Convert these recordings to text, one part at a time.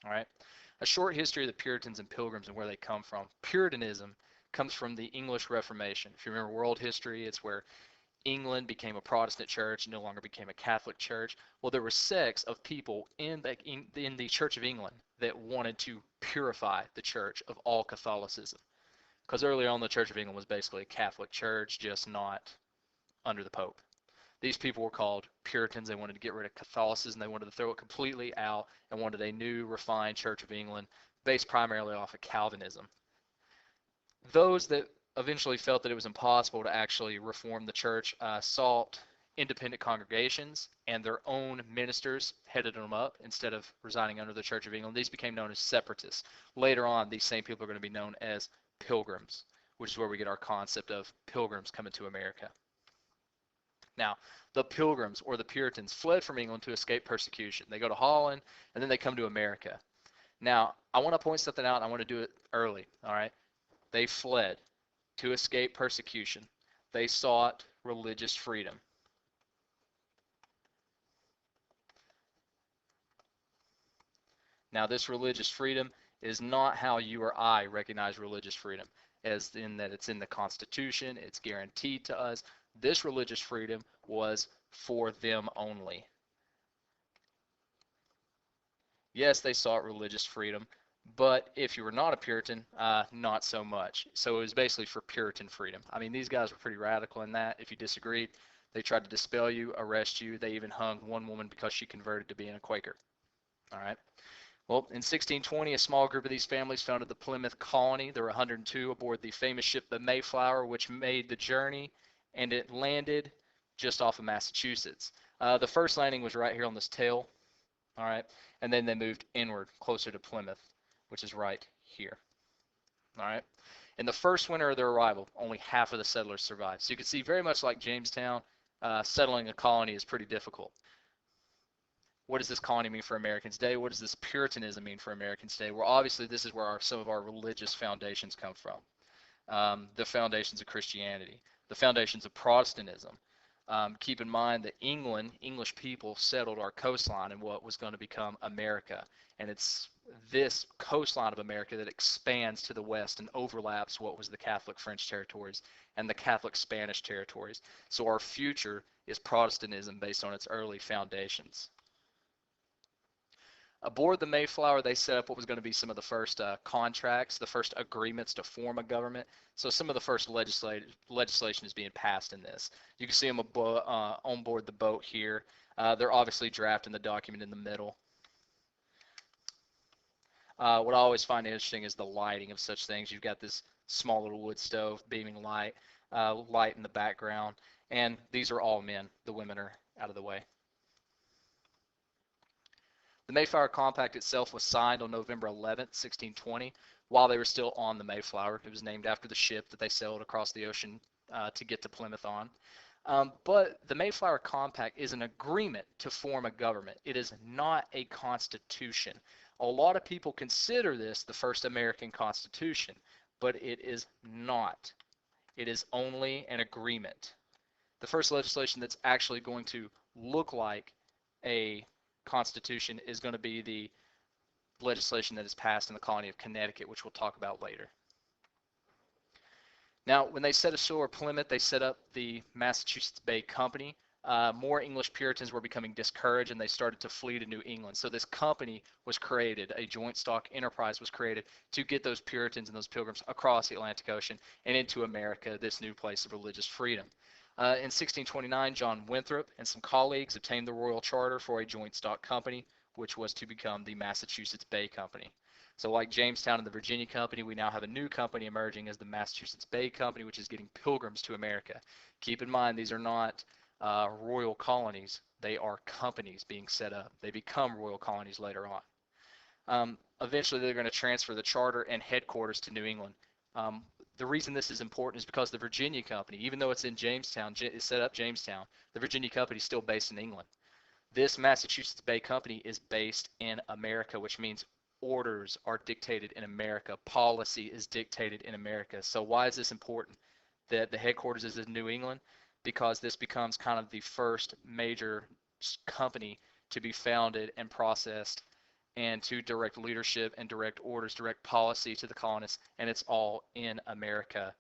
All right. A short history of the Puritans and Pilgrims and where they come from. Puritanism comes from the English Reformation. If you remember world history, it's where England became a Protestant church, no longer became a Catholic church. Well, there were sects of people in the Church of England that wanted to purify the church of all Catholicism. Because earlier on, the Church of England was basically a Catholic church, just not under the Pope. These people were called Puritans. They wanted to get rid of Catholicism. They wanted to throw it completely out and wanted a new, refined Church of England based primarily off of Calvinism. Those that eventually felt that it was impossible to actually reform the church sought independent congregations, and their own ministers headed them up instead of residing under the Church of England. These became known as separatists. Later on, these same people are going to be known as pilgrims, which is where we get our concept of pilgrims coming to America. Now, the Pilgrims or the Puritans fled from England to escape persecution. They go to Holland, and then they come to America. Now, I want to point something out. I want to do it early, all right? They fled to escape persecution. They sought religious freedom. Now, this religious freedom is not how you or I recognize religious freedom, as in that it's in the Constitution, it's guaranteed to us. This religious freedom was for them only. Yes, they sought religious freedom, but if you were not a Puritan, not so much. So it was basically for Puritan freedom. I mean, these guys were pretty radical in that. If you disagreed, they tried to dispel you, arrest you. They even hung one woman because she converted to being a Quaker. All right. Well, in 1620, a small group of these families founded the Plymouth colony. There were 102 aboard the famous ship the Mayflower, which made the journey, and it landed just off of Massachusetts. The first landing was right here on this tail, all right, and then they moved inward, closer to Plymouth, which is right here, all right. In the first winter of their arrival, only half of the settlers survived. So you can see, very much like Jamestown, settling a colony is pretty difficult. What does this colony mean for Americans today? What does this Puritanism mean for Americans today? Well, obviously, this is where some of our religious foundations come from. The foundations of Christianity, the foundations of Protestantism. Keep in mind that English people settled our coastline in what was going to become America. And it's this coastline of America that expands to the west and overlaps what was the Catholic French territories and the Catholic Spanish territories. So our future is Protestantism based on its early foundations. Aboard the Mayflower, they set up what was going to be some of the first contracts, the first agreements to form a government. So some of the first legislation is being passed in this. You can see them on board the boat here. They're obviously drafting the document in the middle. What I always find interesting is the lighting of such things. You've got this small little wood stove beaming light in the background, and these are all men. The women are out of the way. The Mayflower Compact itself was signed on November 11th, 1620, while they were still on the Mayflower. It was named after the ship that they sailed across the ocean to get to Plymouth on. But the Mayflower Compact is an agreement to form a government. It is not a constitution. A lot of people consider this the first American Constitution, but it is not. It is only an agreement. The first legislation that's actually going to look like a Constitution is going to be the legislation that is passed in the colony of Connecticut, which we'll talk about later. Now, when they set ashore Plymouth, they set up the Massachusetts Bay Company. More English Puritans were becoming discouraged, and they started to flee to New England. So this company was created, a joint stock enterprise was created to get those Puritans and those Pilgrims across the Atlantic Ocean and into America, this new place of religious freedom. In 1629, John Winthrop and some colleagues obtained the royal charter for a joint stock company, which was to become the Massachusetts Bay Company. So like Jamestown and the Virginia Company, we now have a new company emerging as the Massachusetts Bay Company, which is getting pilgrims to America. Keep in mind, these are not royal colonies. They are companies being set up. They become royal colonies later on. Eventually, they're going to transfer the charter and headquarters to New England. The reason this is important is because the Virginia Company, even though it's in Jamestown, it set up Jamestown, the Virginia Company is still based in England. This Massachusetts Bay Company is based in America, which means orders are dictated in America. Policy is dictated in America. So why is this important that the headquarters is in New England? Because this becomes kind of the first major company to be founded and processed and to direct leadership and direct orders, direct policy to the colonists, and it's all in America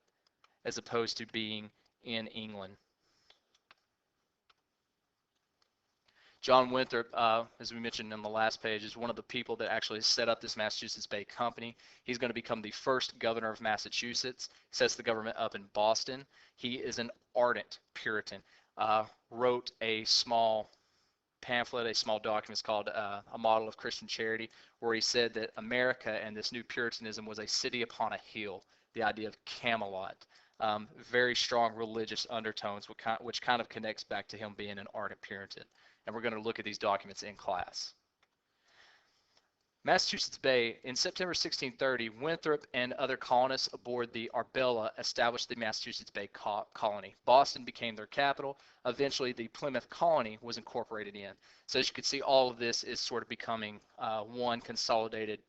as opposed to being in England. John Winthrop, as we mentioned on the last page, is one of the people that actually set up this Massachusetts Bay Company. He's going to become the first governor of Massachusetts, sets the government up in Boston. He is an ardent Puritan, wrote a small pamphlet, a small document called A Model of Christian Charity, where he said that America and this new Puritanism was a city upon a hill, the idea of Camelot. Very strong religious undertones, which kind of connects back to him being an ardent Puritan. And we're going to look at these documents in class. Massachusetts Bay, in September 1630, Winthrop and other colonists aboard the Arbella established the Massachusetts Bay Colony. Boston became their capital. Eventually, the Plymouth Colony was incorporated in. So as you can see, all of this is sort of becoming one consolidated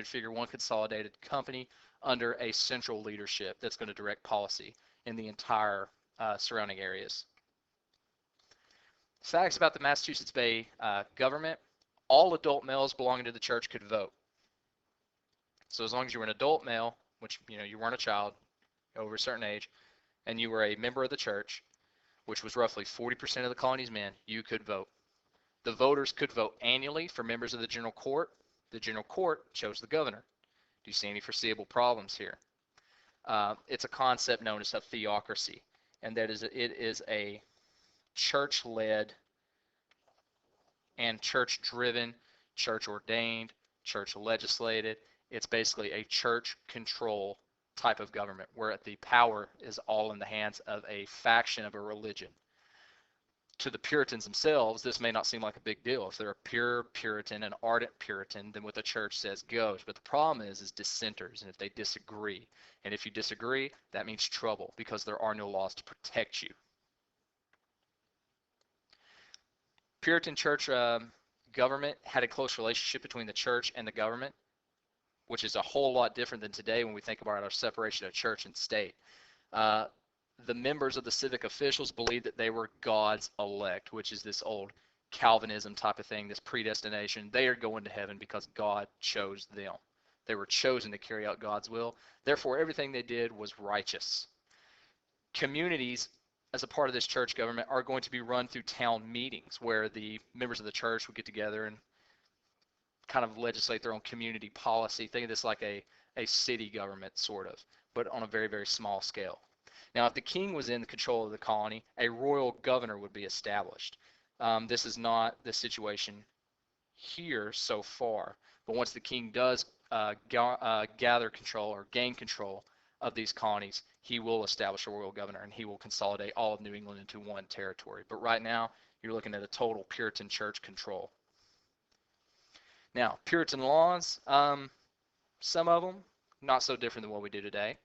figure, one consolidated company under a central leadership that's going to direct policy in the entire surrounding areas. Facts about the Massachusetts Bay government: all adult males belonging to the church could vote. So as long as you were an adult male, which you weren't a child over a certain age, and you were a member of the church, which was roughly 40% of the colony's men, you could vote. The voters could vote annually for members of the general court. The general court chose the governor. Do you see any foreseeable problems here? It's a concept known as a theocracy, and that is, it is a church-led and church-driven, church-ordained, church-legislated. It's basically a church control type of government where the power is all in the hands of a faction of a religion. To the Puritans themselves, this may not seem like a big deal. If they're a pure Puritan, an ardent Puritan, then what the church says goes. But the problem is dissenters, and if they disagree. And if you disagree, that means trouble because there are no laws to protect you. Puritan church government had a close relationship between the church and the government, which is a whole lot different than today when we think about our separation of church and state. The members of the civic officials believed that they were God's elect, which is this old Calvinism type of thing, this predestination. They are going to heaven because God chose them. They were chosen to carry out God's will. Therefore, everything they did was righteous. Communities, as a part of this church government, are going to be run through town meetings where the members of the church would get together and kind of legislate their own community policy. Think of this like a city government, sort of, but on a very, very small scale. Now, if the king was in control of the colony, a royal governor would be established. This is not the situation here so far, but once the king does gather control or gain control of these colonies, he will establish a royal governor and he will consolidate all of New England into one territory. But right now, you're looking at a total Puritan church control. Now, Puritan laws, some of them not so different than what we do today.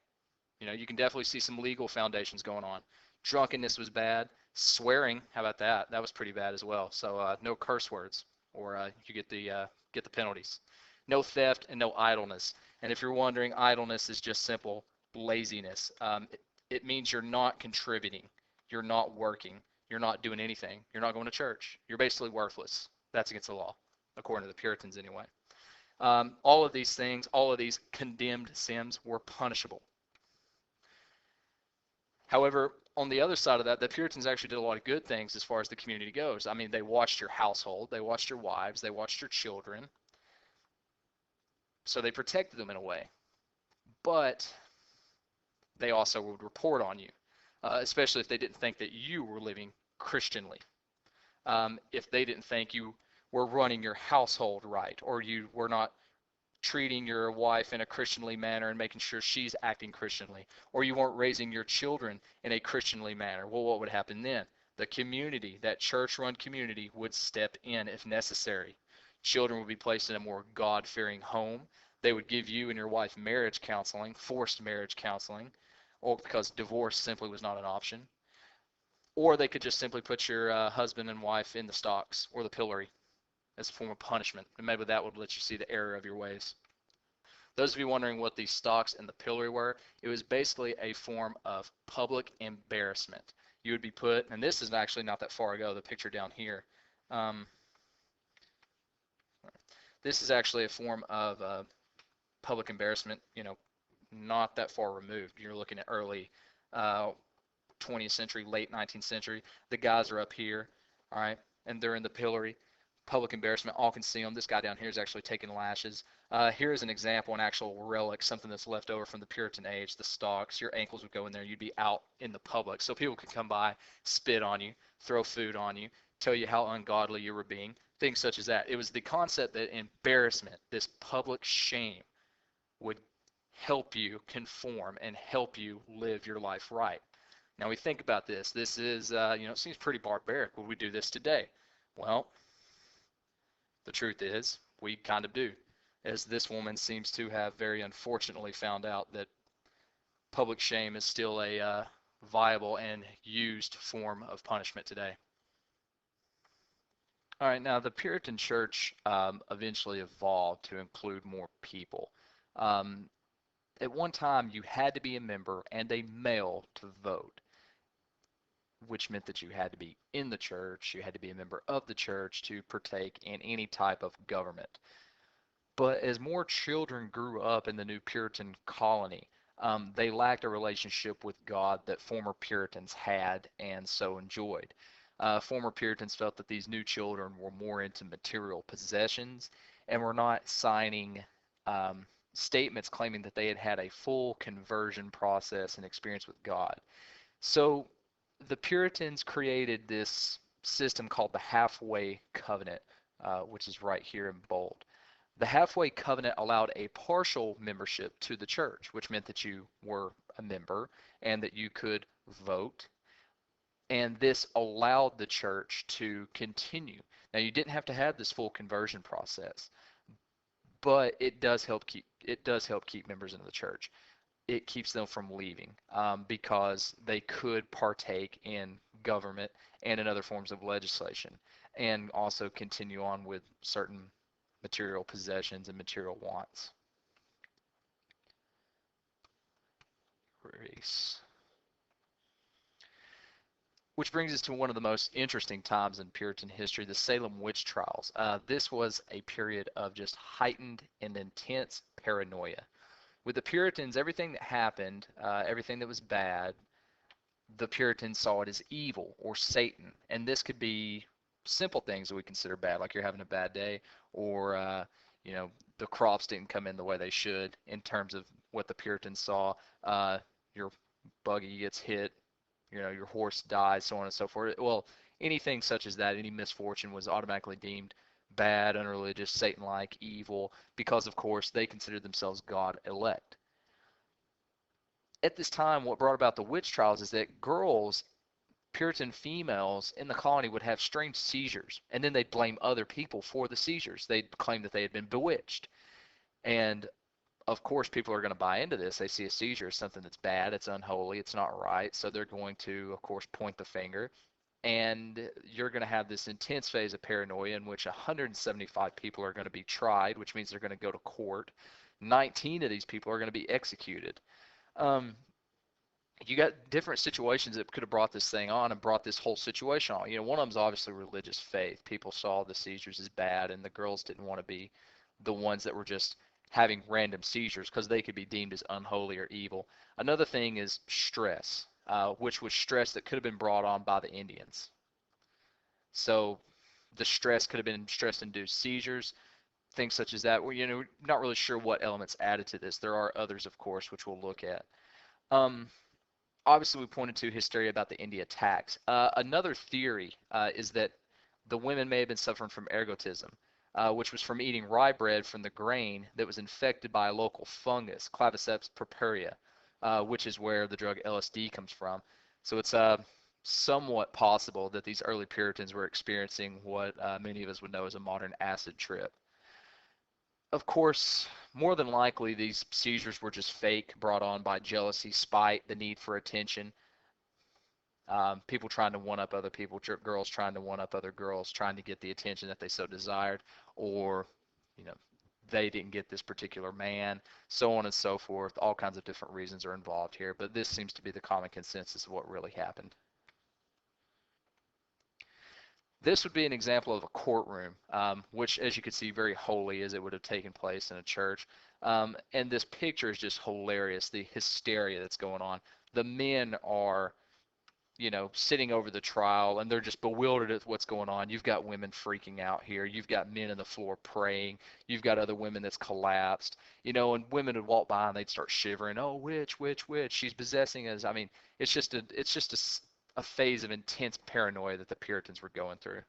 You can definitely see some legal foundations going on. Drunkenness was bad. Swearing, how about that? That was pretty bad as well. So no curse words, or you get the penalties. No theft and no idleness. And if you're wondering, idleness is just simple laziness. It means you're not contributing. You're not working. You're not doing anything. You're not going to church. You're basically worthless. That's against the law, according to the Puritans anyway. All of these things, all of these condemned sins were punishable. However, on the other side of that, the Puritans actually did a lot of good things as far as the community goes. I mean, they watched your household, they watched your wives, they watched your children. So they protected them in a way. But they also would report on you, especially if they didn't think that you were living Christianly. If they didn't think you were running your household right, or you were not treating your wife in a Christianly manner and making sure she's acting Christianly, or you weren't raising your children in a Christianly manner, well, what would happen then? The community, that church-run community, would step in if necessary. Children would be placed in a more God-fearing home. They would give you and your wife marriage counseling, forced marriage counseling, or because divorce simply was not an option. Or they could just simply put your husband and wife in the stocks or the pillory as a form of punishment, and maybe that would let you see the error of your ways. Those of you wondering what these stocks and the pillory were, it was basically a form of public embarrassment. You would be put, and this is actually not that far ago, the picture down here. This is actually a form of public embarrassment, not that far removed. You're looking at early uh, 20th century, late 19th century. The guys are up here, all right, and they're in the pillory. Public embarrassment, all can see them. This guy down here is actually taking lashes. Here is an example, an actual relic, something that's left over from the Puritan age, the stocks. Your ankles would go in there. You'd be out in the public. So people could come by, spit on you, throw food on you, tell you how ungodly you were being, things such as that. It was the concept that embarrassment, this public shame, would help you conform and help you live your life right. Now we think about this. This is, it seems pretty barbaric. Would we do this today? Well, the truth is, we kind of do, as this woman seems to have very unfortunately found out that public shame is still a viable and used form of punishment today. All right, now the Puritan Church eventually evolved to include more people. Um, at one time, you had to be a member and a male to vote, which meant that you had to be in the church, you had to be a member of the church to partake in any type of government. But as more children grew up in the new Puritan colony, they lacked a relationship with God that former Puritans had and so enjoyed. Former Puritans felt that these new children were more into material possessions and were not signing statements claiming that they had had a full conversion process and experience with God. So the Puritans created this system called the halfway covenant, which is right here in bold. The halfway covenant allowed a partial membership to the church, which meant that you were a member and that you could vote. And this allowed the church to continue. Now, you didn't have to have this full conversion process, but it does help keep members in the church. It keeps them from leaving because they could partake in government and in other forms of legislation and also continue on with certain material possessions and material wants. Race. Which brings us to one of the most interesting times in Puritan history, the Salem Witch Trials. This was a period of just heightened and intense paranoia. With the Puritans, everything that happened, everything that was bad, the Puritans saw it as evil or Satan. And this could be simple things that we consider bad, like you're having a bad day, or the crops didn't come in the way they should. In terms of what the Puritans saw, your buggy gets hit, your horse dies, so on and so forth. Well, anything such as that, any misfortune was automatically deemed bad, unreligious, Satan-like, evil, because of course they considered themselves God elect. At this time, what brought about the witch trials is that girls, Puritan females in the colony, would have strange seizures, and then they'd blame other people for the seizures. They'd claim that they had been bewitched. And of course, people are going to buy into this. They see a seizure as something that's bad, it's unholy, it's not right. So they're going to, of course, point the finger. And you're going to have this intense phase of paranoia in which 175 people are going to be tried, which means they're going to go to court. 19 of these people are going to be executed. Um, you got different situations that could have brought this thing on and brought this whole situation on. One of them is obviously religious faith. People saw the seizures as bad, and the girls didn't want to be the ones that were just having random seizures because they could be deemed as unholy or evil. Another thing is stress, which was stress that could have been brought on by the Indians. So the stress could have been stress-induced seizures, things such as that. We're not really sure what elements added to this. There are others, of course, which we'll look at. Um, Obviously, we pointed to hysteria about the India attacks. Another theory is that the women may have been suffering from ergotism, which was from eating rye bread from the grain that was infected by a local fungus, Claviceps purpurea, which is where the drug LSD comes from. So it's somewhat possible that these early Puritans were experiencing what many of us would know as a modern acid trip. Of course, more than likely, these seizures were just fake, brought on by jealousy, spite, the need for attention, people trying to one-up other people, girls trying to one-up other girls, trying to get the attention that they so desired, or, they didn't get this particular man, so on and so forth. All kinds of different reasons are involved here, but this seems to be the common consensus of what really happened. This would be an example of a courtroom, which, as you can see, very holy as it would have taken place in a church. And this picture is just hilarious, the hysteria that's going on. The men are, sitting over the trial and they're just bewildered at what's going on. You've got women freaking out here. You've got men on the floor praying. You've got other women that's collapsed. And women would walk by and they'd start shivering. Oh, witch, witch, witch. She's possessing us. I mean, it's just a phase of intense paranoia that the Puritans were going through.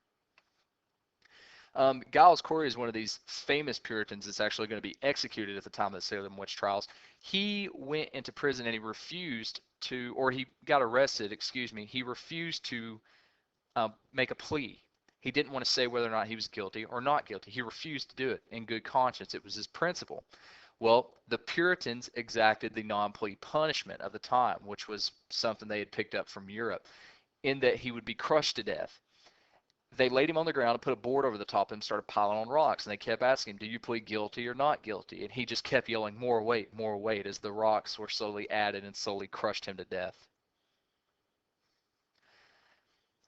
Giles Corey is one of these famous Puritans that's actually going to be executed at the time of the Salem Witch Trials. He went into prison and he refused to, or he got arrested, excuse me, he refused to make a plea. He didn't want to say whether or not he was guilty or not guilty. He refused to do it in good conscience. It was his principle. Well, the Puritans exacted the non-plea punishment of the time, which was something they had picked up from Europe, in that he would be crushed to death. They laid him on the ground and put a board over the top of him and started piling on rocks. And they kept asking him, do you plead guilty or not guilty? And he just kept yelling, more weight, as the rocks were slowly added and slowly crushed him to death.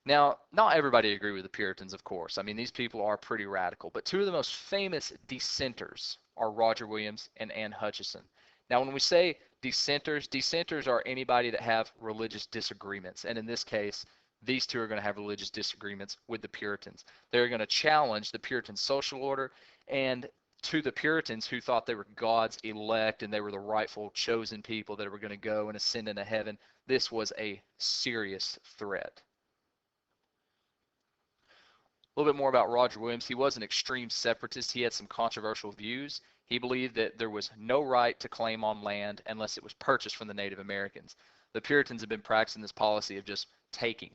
Now, not everybody agreed with the Puritans, of course. I mean, these people are pretty radical. But two of the most famous dissenters are Roger Williams and Anne Hutchinson. Now, when we say dissenters are anybody that have religious disagreements. And in this case, these two are going to have religious disagreements with the Puritans. They're going to challenge the Puritan social order, and to the Puritans who thought they were God's elect and they were the rightful chosen people that were going to go and ascend into heaven, this was a serious threat. A little bit more about Roger Williams. He was an extreme separatist. He had some controversial views. He believed that there was no right to claim on land unless it was purchased from the Native Americans. The Puritans had been practicing this policy of just taking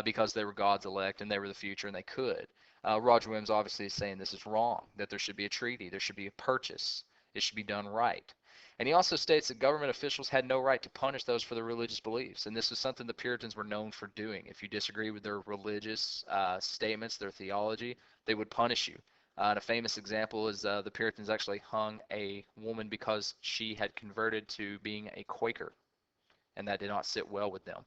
because they were God's elect and they were the future and they could. Roger Williams obviously is saying this is wrong, that there should be a treaty, there should be a purchase, it should be done right. And he also states that government officials had no right to punish those for their religious beliefs, and this was something the Puritans were known for doing. If you disagree with their religious statements, their theology, they would punish you. And a famous example is the Puritans actually hung a woman because she had converted to being a Quaker, and that did not sit well with them.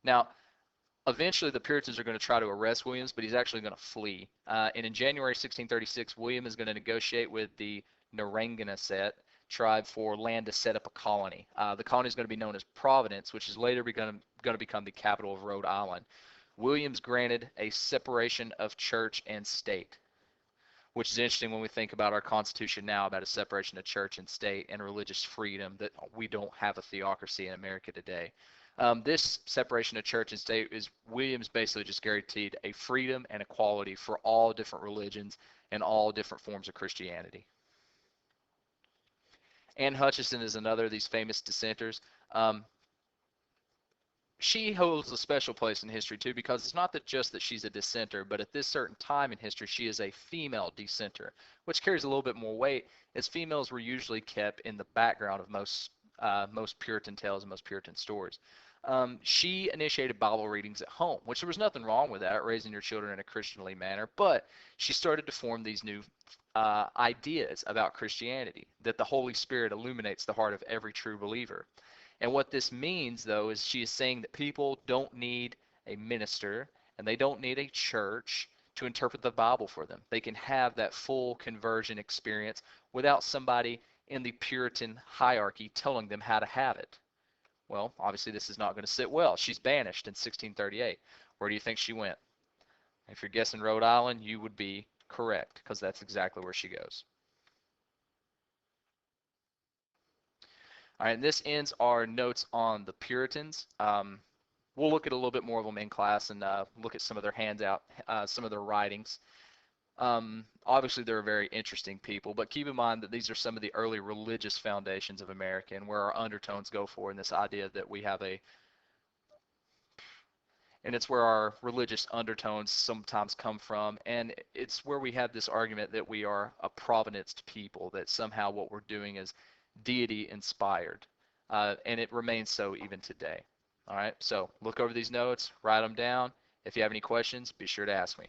Now, eventually the Puritans are going to try to arrest Williams, but he's actually going to flee. And in January 1636, William is going to negotiate with the Narragansett tribe for land to set up a colony. The colony is going to be known as Providence, which is later going to become the capital of Rhode Island. Williams granted a separation of church and state, which is interesting when we think about our Constitution now, about a separation of church and state and religious freedom, that we don't have a theocracy in America today. This separation of church and state is Williams basically just guaranteed a freedom and equality for all different religions and all different forms of Christianity. Anne Hutchinson is another of these famous dissenters. She holds a special place in history too, because it's not just that she's a dissenter, but at this certain time in history she is a female dissenter, which carries a little bit more weight, as females were usually kept in the background of most Puritan tales and most Puritan stories. She initiated Bible readings at home, which there was nothing wrong with that, raising your children in a Christianly manner, but she started to form these new ideas about Christianity, that the Holy Spirit illuminates the heart of every true believer. And what this means, though, is she is saying that people don't need a minister and they don't need a church to interpret the Bible for them. They can have that full conversion experience without somebody in the Puritan hierarchy telling them how to have it. Well, obviously this is not going to sit well. She's banished in 1638. Where do you think she went? If you're guessing Rhode Island, you would be correct, because that's exactly where she goes. All right, and this ends our notes on the Puritans. We'll look at a little bit more of them in class and look at some of their handout, some of their writings. Obviously, they're very interesting people, but keep in mind that these are some of the early religious foundations of America and where our undertones go for in this idea that we have and it's where our religious undertones sometimes come from, and it's where we have this argument that we are a Providenced people, that somehow what we're doing is deity inspired, and it remains so even today. All right, so look over these notes, write them down. If you have any questions, be sure to ask me.